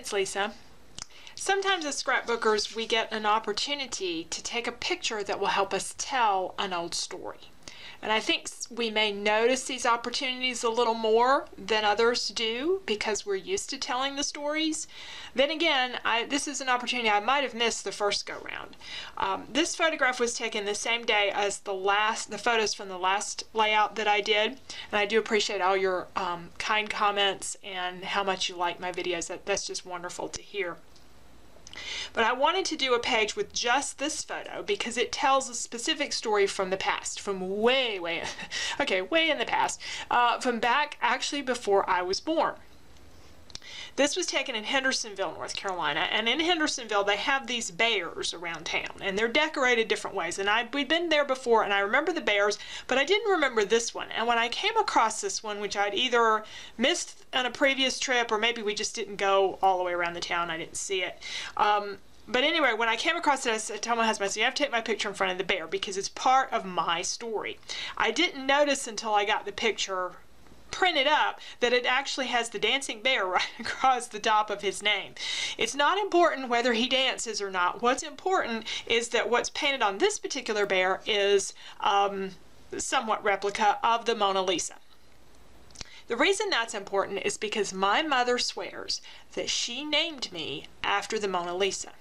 it's Lisa. Sometimes as scrapbookers we get an opportunity to take a picture that will help us tell an old story. And I think we may notice these opportunities a little more than others do because we're used to telling the stories. Then again, this is an opportunity I might have missed the first go-round. This photograph was taken the same day as the photos from the last layout that I did. And I do appreciate all your kind comments and how much you like my videos. That's just wonderful to hear. But I wanted to do a page with just this photo because it tells a specific story from the past, from way in the past, from back actually before I was born. This was taken in Hendersonville, North Carolina, and in Hendersonville they have these bears around town, and they're decorated different ways. And we'd been there before, and I remember the bears, but I didn't remember this one. And when I came across this one, which I'd either missed on a previous trip, or maybe we just didn't go all the way around the town, I didn't see it. But anyway, when I came across it, I told my husband, I said, you have to take my picture in front of the bear because it's part of my story. I didn't notice until I got the picture printed up that it actually has the dancing bear right across the top of his name. It's not important whether he dances or not. What's important is that what's painted on this particular bear is somewhat replica of the Mona Lisa. The reason that's important is because my mother swears that she named me after the Mona Lisa.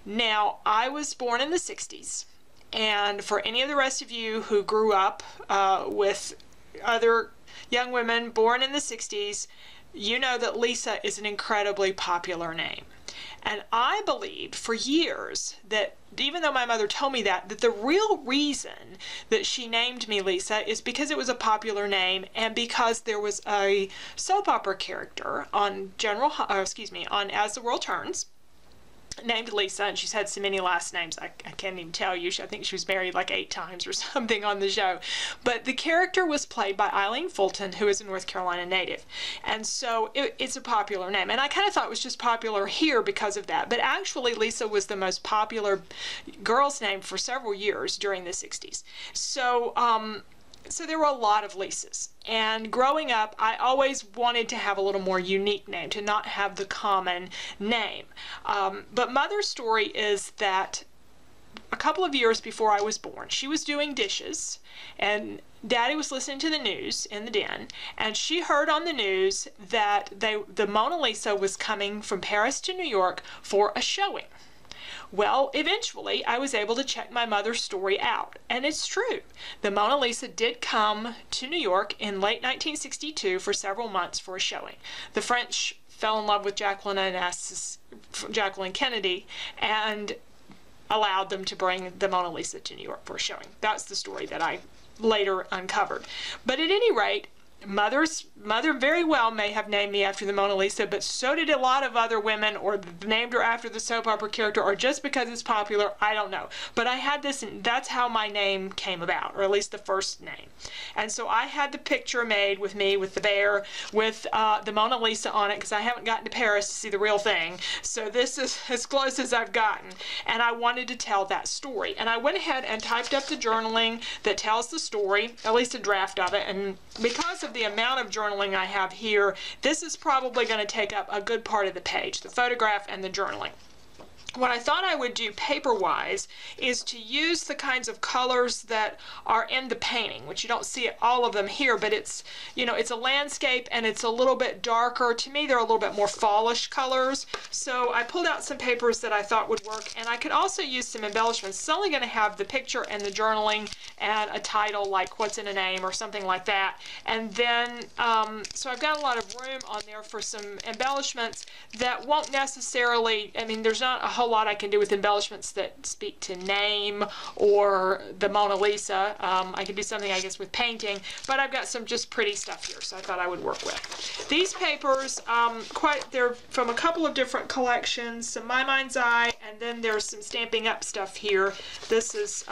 Now, I was born in the 60s, and for any of the rest of you who grew up with other young women born in the 60s, you know that Lisa is an incredibly popular name. And I believed for years that, even though my mother told me that the real reason that she named me Lisa is because it was a popular name and because there was a soap opera character on on As the World Turns, named Lisa, and she's had so many last names I can't even tell you. I think she was married like 8 times or something on the show. But the character was played by Eileen Fulton, who is a North Carolina native. And so it's a popular name. And I kind of thought it was just popular here because of that. But actually Lisa was the most popular girl's name for several years during the 60s. So there were a lot of Lisas, and growing up I always wanted to have a little more unique name, to not have the common name. But Mother's story is that a couple of years before I was born, she was doing dishes and Daddy was listening to the news in the den, and she heard on the news that the Mona Lisa was coming from Paris to New York for a showing. Well, eventually I was able to check my mother's story out, and it's true. The Mona Lisa did come to New York in late 1962 for several months for a showing. The French fell in love with Jacqueline Kennedy and allowed them to bring the Mona Lisa to New York for a showing. That's the story that I later uncovered. But at any rate, Mother very well may have named me after the Mona Lisa, but so did a lot of other women, or named her after the soap opera character, or just because it's popular, I don't know. But I had this, and that's how my name came about, or at least the first name. And so I had the picture made with me, with the bear, with the Mona Lisa on it, because I haven't gotten to Paris to see the real thing. So this is as close as I've gotten. And I wanted to tell that story. And I went ahead and typed up the journaling that tells the story, at least a draft of it. And because of the amount of journaling I have here, this is probably going to take up a good part of the page, the photograph and the journaling. What I thought I would do paper-wise is to use the kinds of colors that are in the painting, which you don't see all of them here, but it's, you know, it's a landscape and it's a little bit darker. To me, they're a little bit more fallish colors. So I pulled out some papers that I thought would work, and I could also use some embellishments. It's only going to have the picture and the journaling and a title like What's in a Name or something like that. And then, so I've got a lot of room on there for some embellishments that won't necessarily, I mean, there's not a whole lot I can do with embellishments that speak to name or the Mona Lisa. I could do something, I guess, with painting, but I've got some just pretty stuff here, so I thought I would work with. These papers, they're from a couple of different collections, some My Mind's Eye, and then there's some Stamping Up stuff here. This is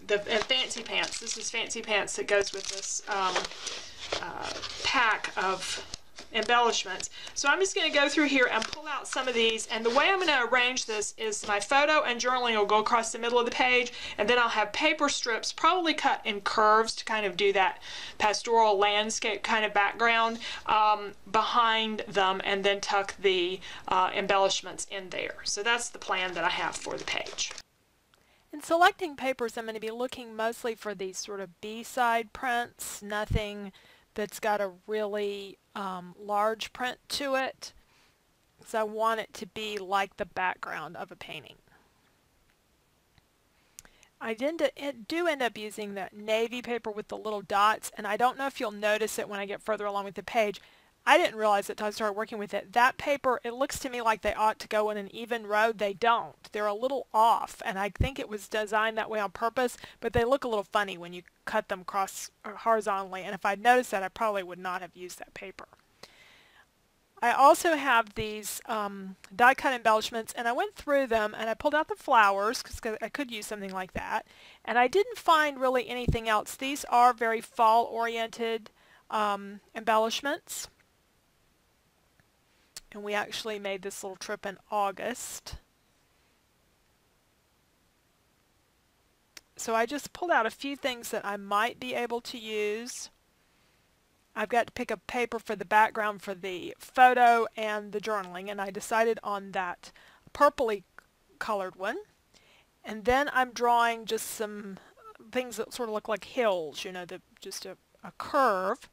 the Fancy Pants. This is Fancy Pants that goes with this pack of embellishments. So I'm just going to go through here and pull out some of these, and the way I'm going to arrange this is my photo and journaling will go across the middle of the page, and then I'll have paper strips probably cut in curves to kind of do that pastoral landscape kind of background behind them, and then tuck the embellishments in there. So that's the plan that I have for the page. In selecting papers, I'm going to be looking mostly for these sort of B-side prints, nothing that's got a really large print to it, because I want it to be like the background of a painting. I do end up using that navy paper with the little dots, and I don't know if you'll notice it when I get further along with the page. I didn't realize it until I started working with it. That paper, it looks to me like they ought to go in an even row. They don't. They're a little off, and I think it was designed that way on purpose, but they look a little funny when you cut them cross or horizontally, and if I'd noticed that, I probably would not have used that paper. I also have these die-cut embellishments, and I went through them and I pulled out the flowers because I could use something like that, and I didn't find really anything else. These are very fall-oriented embellishments, and we actually made this little trip in August. So I just pulled out a few things that I might be able to use. I've got to pick a paper for the background for the photo and the journaling, and I decided on that purpley colored one. And then I'm drawing just some things that sort of look like hills, you know, just a curve.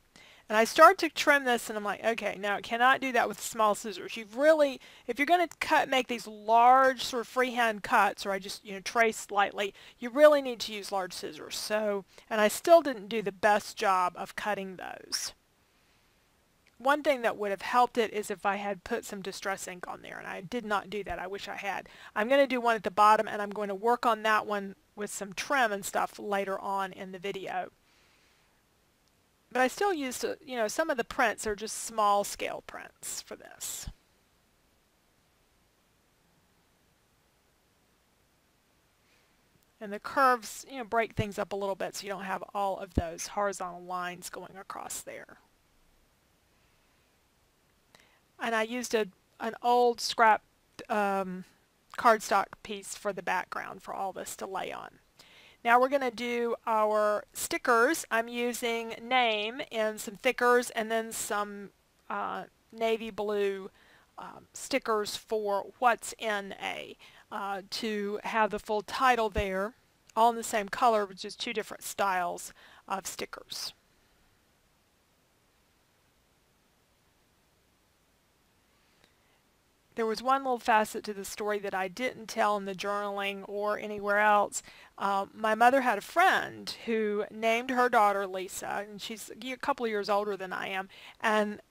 And I start to trim this, and I'm like, okay, now I cannot do that with small scissors. You've really, if you're going to make these large sort of freehand cuts, or I just, you know, trace lightly, you really need to use large scissors. So, and I still didn't do the best job of cutting those. One thing that would have helped it is if I had put some distress ink on there, and I did not do that. I wish I had. I'm going to do one at the bottom, and I'm going to work on that one with some trim and stuff later on in the video. But I still used, you know, some of the prints are just small scale prints for this. And the curves, you know, break things up a little bit so you don't have all of those horizontal lines going across there. And I used an old scrap cardstock piece for the background for all this to lay on. Now we're going to do our stickers. I'm using name and some thickers, and then some navy blue stickers for what's in A to have the full title there, all in the same color, but just two different styles of stickers. There was one little facet to the story that I didn't tell in the journaling or anywhere else. My mother had a friend who named her daughter Lisa, and she's a couple of years older than I am. And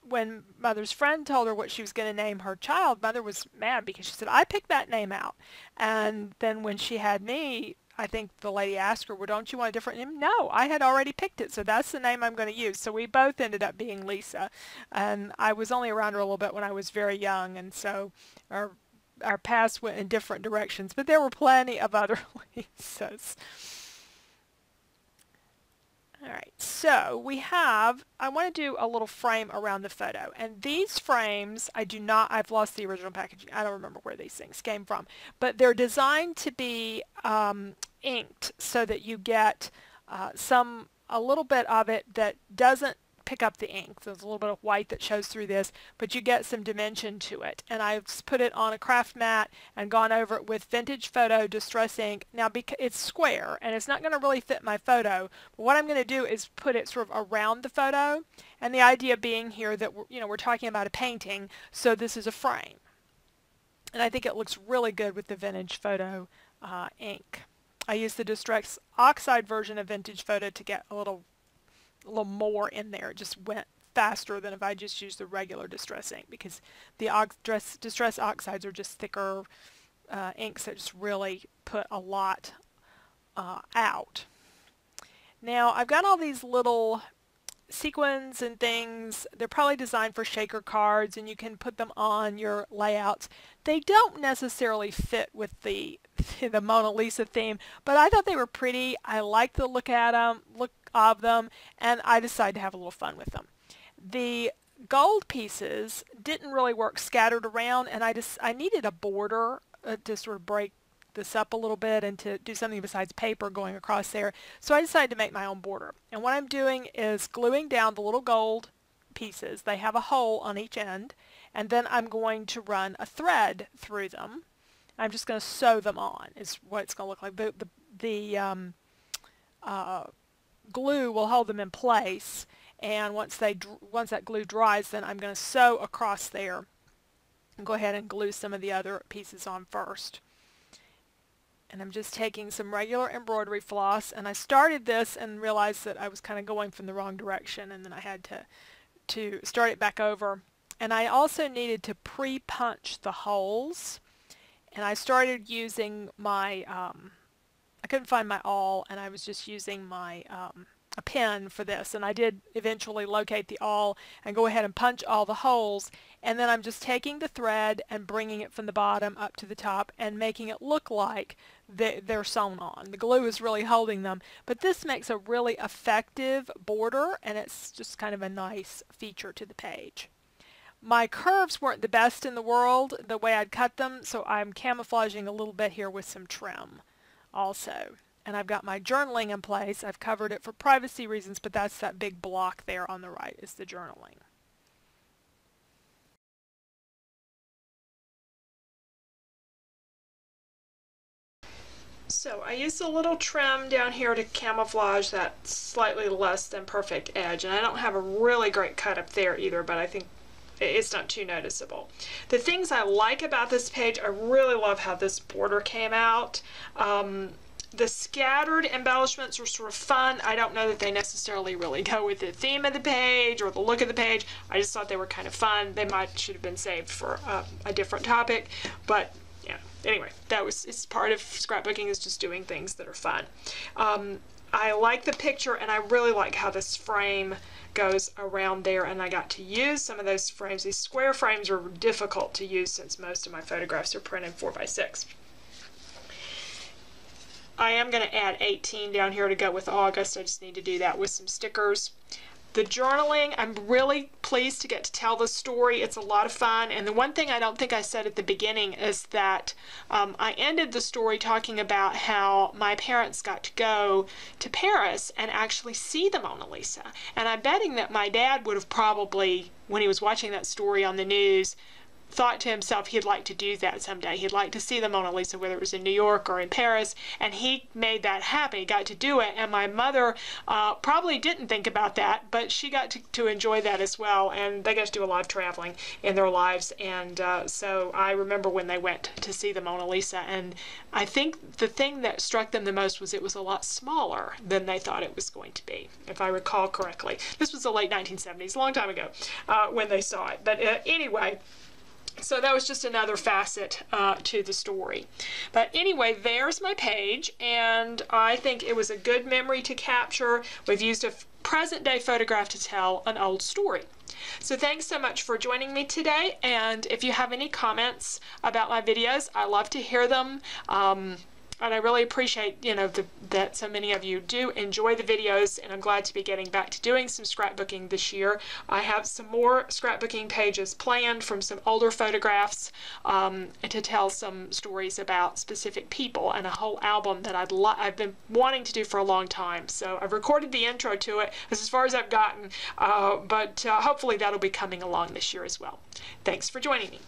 when Mother's friend told her what she was going to name her child, Mother was mad because she said, I picked that name out. And then when she had me, I think the lady asked her, well, don't you want a different name? No, I had already picked it, so that's the name I'm going to use. So we both ended up being Lisa. And I was only around her a little bit when I was very young, and so our paths went in different directions. But there were plenty of other Lisas. All right, so we have, I want to do a little frame around the photo. And these frames, I've lost the original packaging. I don't remember where these things came from. But they're designed to be inked so that you get a little bit of it that doesn't pick up the ink. There's a little bit of white that shows through this, but you get some dimension to it. And I've put it on a craft mat and gone over it with Vintage Photo Distress ink. Now, because it's square and it's not going to really fit my photo, but what I'm going to do is put it sort of around the photo. And the idea being here that we're talking about a painting, so this is a frame. And I think it looks really good with the Vintage Photo ink. I used the Distress Oxide version of Vintage Photo to get a little more in there. It just went faster than if I just used the regular Distress ink, because the Distress Oxides are just thicker inks that just really put a lot out. Now I've got all these little sequins and things. They're probably designed for shaker cards, and you can put them on your layouts. They don't necessarily fit with the Mona Lisa theme, but I thought they were pretty. I like the look of them, and I decided to have a little fun with them. The gold pieces didn't really work scattered around, and I needed a border to sort of break this up a little bit and to do something besides paper going across there. So I decided to make my own border. And what I'm doing is gluing down the little gold pieces. They have a hole on each end, and then I'm going to run a thread through them. I'm just going to sew them on is what it's going to look like. The glue will hold them in place, and once that glue dries, then I'm going to sew across there and go ahead and glue some of the other pieces on first. And I'm just taking some regular embroidery floss, and I started this and realized that I was kind of going from the wrong direction, and then I had to start it back over. And I also needed to pre-punch the holes, and I started using my I couldn't find my awl, and I was just using my a pen for this, and I did eventually locate the awl and go ahead and punch all the holes, and then I'm just taking the thread and bringing it from the bottom up to the top and making it look like they're sewn on. The glue is really holding them, but this makes a really effective border, and it's just kind of a nice feature to the page. My curves weren't the best in the world the way I'd cut them, so I'm camouflaging a little bit here with some trim also. And I've got my journaling in place. I've covered it for privacy reasons, but that's that big block there on the right is the journaling. So I used a little trim down here to camouflage that slightly less than perfect edge, and I don't have a really great cut up there either, but I think it's not too noticeable. The things I like about this page, I really love how this border came out. The scattered embellishments are sort of fun. I don't know that they necessarily really go with the theme of the page or the look of the page. I just thought they were kind of fun. They should have been saved for a different topic, but yeah. Anyway, it's part of scrapbooking, is just doing things that are fun. I like the picture, and I really like how this frame goes around there, and I got to use some of those frames. These square frames are difficult to use since most of my photographs are printed 4x6. I am going to add 18 down here to go with August. I just need to do that with some stickers. The journaling, I'm really pleased to get to tell the story. It's a lot of fun. And the one thing I don't think I said at the beginning is that I ended the story talking about how my parents got to go to Paris and actually see the Mona Lisa. And I'm betting that my dad would have probably, when he was watching that story on the news, thought to himself he'd like to do that someday. He'd like to see the Mona Lisa, whether it was in New York or in Paris, and he made that happen. He got to do it, and my mother probably didn't think about that, but she got to enjoy that as well, and they got to do a lot of traveling in their lives, and so I remember when they went to see the Mona Lisa, and I think the thing that struck them the most was it was a lot smaller than they thought it was going to be, if I recall correctly. This was the late 1970s, a long time ago, when they saw it, but anyway, so that was just another facet to the story. But anyway, there's my page, and I think it was a good memory to capture. We've used a present-day photograph to tell an old story. So thanks so much for joining me today, and if you have any comments about my videos, I love to hear them. And I really appreciate, that so many of you do enjoy the videos, and I'm glad to be getting back to doing some scrapbooking this year. I have some more scrapbooking pages planned from some older photographs to tell some stories about specific people, and a whole album that I've been wanting to do for a long time. So I've recorded the intro to it. This is as far as I've gotten, but hopefully that'll be coming along this year as well. Thanks for joining me.